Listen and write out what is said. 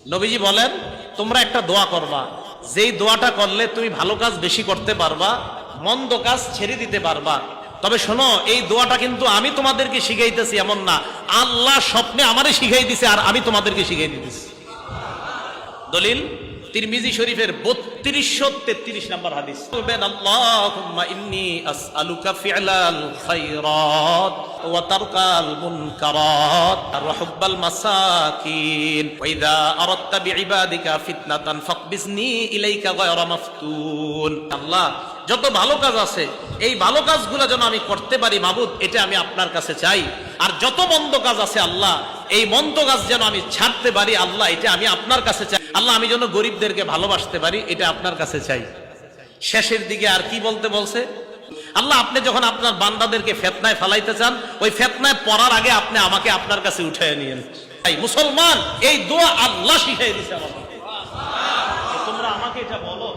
নবীজি বলেন তোমরা একটা দোয়া করবা, যেই দোয়াটা করলে তুমি ভালো কাজ বেশি করতে পারবা, মন্দ কাজ ছেড়ে দিতে পারবা। তবে শোনো, এই দোয়াটা কিন্তু আমি তোমাদেরকে শিখাইতেছি এমন না, আল্লাহ স্বপ্নে আমারে শিখাই দিছে আর আমি তোমাদেরকে শিখাই দিতেছি। দলিল তিরমিজি শরীফের 3233 নম্বর হাদিস। বলবেন আল্লাহুম্মা ইন্নী আসআলুকা ফি'লাল খায়রাত ওয়া তারকাল মুনকারাত ওয়া হুব্বাল মাসাকিন ওয়া ইযা আরাদতা বিইবাদিকা ফিতনাতান ফাকবিজনি ইলাইকা গায়রা মাফতুন। আল্লাহ, যত ভালো কাজ আছে এই ভালো কাজগুলো যেন আমি করতে পারি মাবুদ, এটা আমি আপনার কাছে চাই। আর যত মন্দ কাজ আছে আল্লাহ, এই মন্দ কাজ যেন আমি ছাড়তে পারি আল্লাহ, এটা আমি আপনার কাছে চাই। আল্লাহ, আমি যেন গরিবদেরকে ভালোবাসতে পারি, এটা আপনার কাছে চাই। শেষের দিকে আর কি বলতে বলছে? আল্লাহ, আপনি যখন আপনার বান্দাদেরকে ফিতনায় ফেলাইতে চান, ওই ফিতনায় পড়ার আগে আপনি আমাকে আপনার কাছে উঠায় নিয়েন। তাই মুসলমান, এই দোয়া আল্লাহ শিখাই দিয়েছে আমাকে। তোমরা আমাকে এটা বলো।